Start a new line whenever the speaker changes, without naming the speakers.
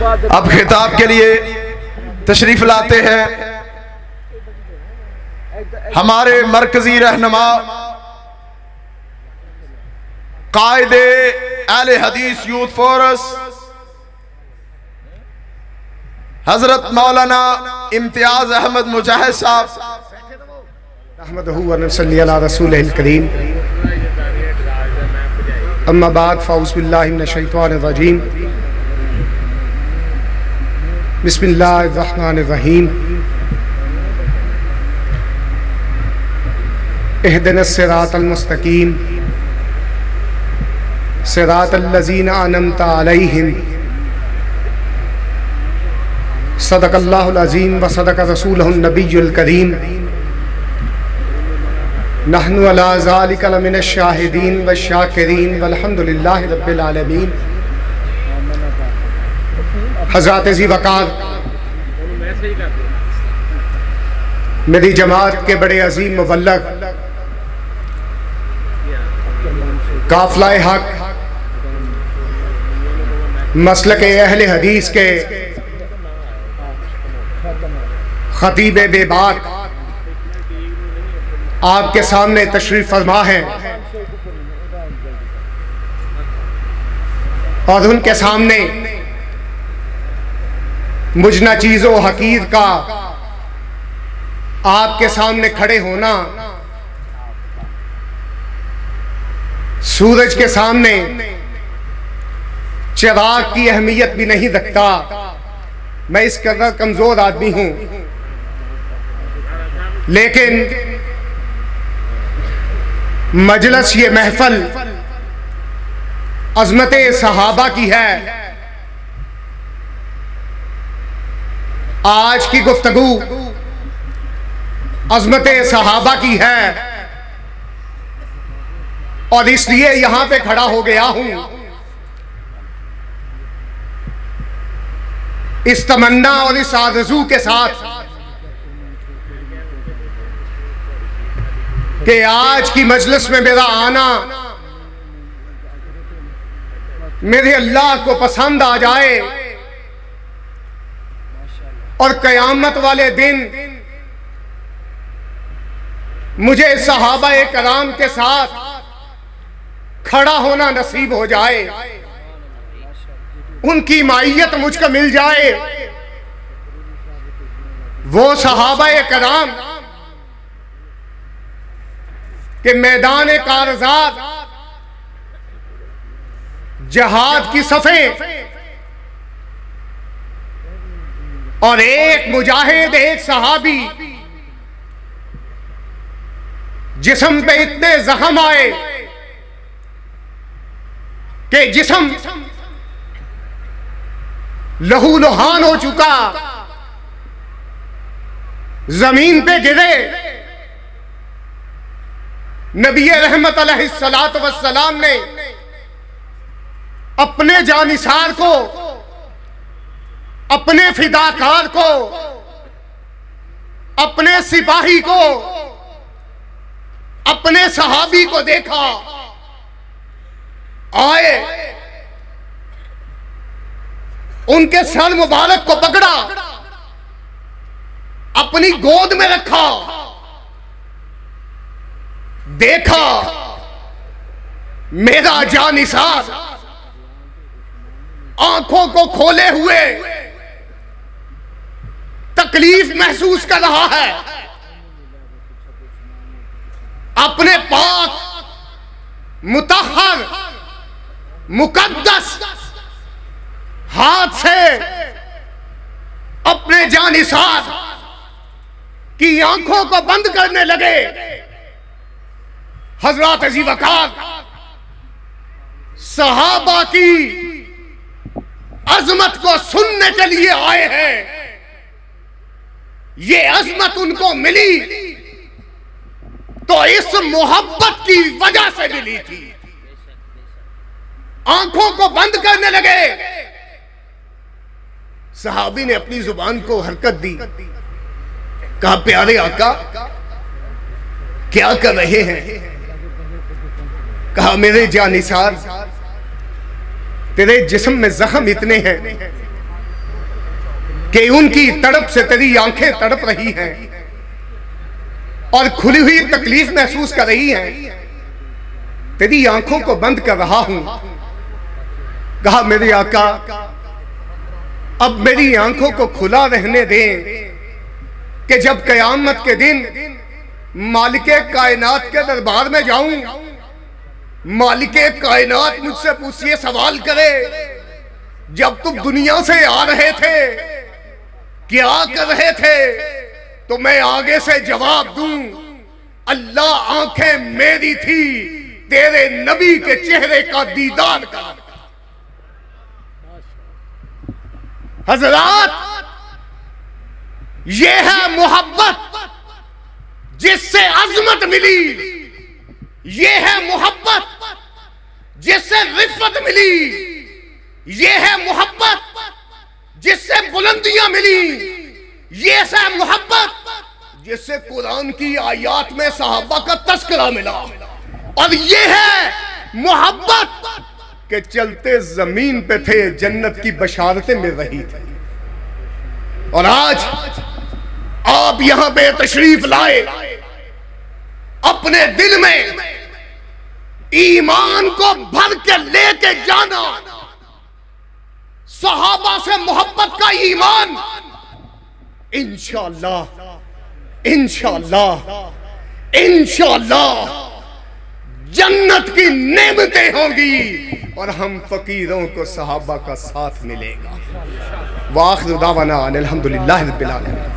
अब खिताब के लिए तशरीफ लाते हैं हमारे मरकजी रहनुमा कायदे अहले हदीस यूथ फोरस हजरत मौलाना इम्तियाज अहमद मुजाहिद साहब।
अहमदहु व नसल्ली अला रसूलिल करीम, अम्मा बाद फ़ाउज़ु बिल्लाहि मिनश शैतानिर रजीम, बिस्मिल्लाहिर रहमानिर रहीम। इहदिनस सिरातल मुस्तकीम सिरातल लज़ीना अनअमता अलैहिम, सदक़ल्लाहुल अज़ीम व सदक़ रसूलुहुन नबियुल करीम। नहनु अला ज़ालिका लमिनश शाहिदीन व शाकिरीन वल्हम्दुलिल्लाहि रब्बिल आलमीन। हज़रात ज़ी वक़ार, मेरी जमात के बड़े अजीम मुबल्लग काफ़िला हक मसलक अहले हदीस के खतीब बेबाक आपके सामने तशरीफ फरमा है और उनके सामने मुझना चीज़ों हकीर का आपके सामने खड़े होना सूरज के सामने चिराग की अहमियत भी नहीं रखता। मैं इस कदर कमजोर आदमी हूं, लेकिन मजलिस ये महफल अज़मत सहाबा की है। आज की गुफ्तगू अज़मत सहाबा की है और इसलिए यहां पे खड़ा हो गया हूं इस तमन्ना और इस आरज़ू के साथ कि आज की मजलिस में मेरा आना मेरे अल्लाह को पसंद आ जाए और क़यामत वाले दिन मुझे सहाबा कराम के साथ खड़ा होना नसीब हो जाए, उनकी माइयत मुझको मिल जाए। वो सहाबा कराम के मैदान कारज़ात जहाद की सफ़े और एक मुजाहिद एक सहाबी जिस्म पे इतने जख्म आए कि जिस्म लहू लुहान हो चुका, जमीन पे गिरे। नबी रहमत अलैहिस्सलातु वस्सलाम ने अपने जानिसार को, अपने फिदाकार को, अपने सिपाही को, अपने सहाबी को देखा, आए, उनके सर मुबारक को पकड़ा, अपनी गोद में रखा, देखा मेरा जानिसार आंखों को खोले हुए तकलीफ महसूस कर रहा है। अपने पाक मुतहर मुकद्दस हाथ से अपने जानिसार की आंखों को बंद करने लगे। हजरत ज़ी वक़ार सहाबा की अजमत को सुनने के लिए आए हैं। ये अजमत उनको मिली तो इस मोहब्बत की वजह से मिली थी। आंखों को बंद करने लगे। सहाबी ने अपनी जुबान को हरकत दी, कहा प्यारे आका क्या कर रहे हैं? कहा मेरे जानिसार तेरे जिस्म में जख्म इतने हैं कि उनकी तड़प से तेरी आंखें तड़प रही हैं और खुली हुई तकलीफ महसूस कर रही हैं। तेरी आंखों को बंद कर रहा हूं। कहा मेरे आका अब मेरी आंखों को खुला रहने दें कि जब कयामत के दिन मालिके कायनात के दरबार में जाऊं, मालिके कायनात मुझसे पूछिए, सवाल करे, जब तुम दुनिया से आ रहे थे क्या कर रहे थे, तो मैं आगे से जवाब दूं, अल्लाह आंखें मेरी थी तेरे नबी के चेहरे का दीदार का। हजरात, ये है मोहब्बत जिससे अजमत मिली, ये है मोहब्बत जिससे रिफत मिली, ये है मोहब्बत जिससे बुलंदियां मिली, ये है मोहब्बत जिससे कुरान की आयत में सहाबा का तस्करा मिला, और ये है मोहब्बत के चलते जमीन पे थे, जन्नत की बशारतें मिल रही थी। और आज आप यहां पे तशरीफ लाए, अपने दिल में ईमान को भर के लेके जाना, सहाबा से मोहब्बत का ईमान, इंशाअल्लाह इंशाअल्लाह इंशाअल्लाह जन्नत की नेमतें होंगी और हम फकीरों को सहाबा का साथ मिलेगा। वाखिर दावाना अनिल हम्दुलिल्लाहि रब्बिल आलमीन।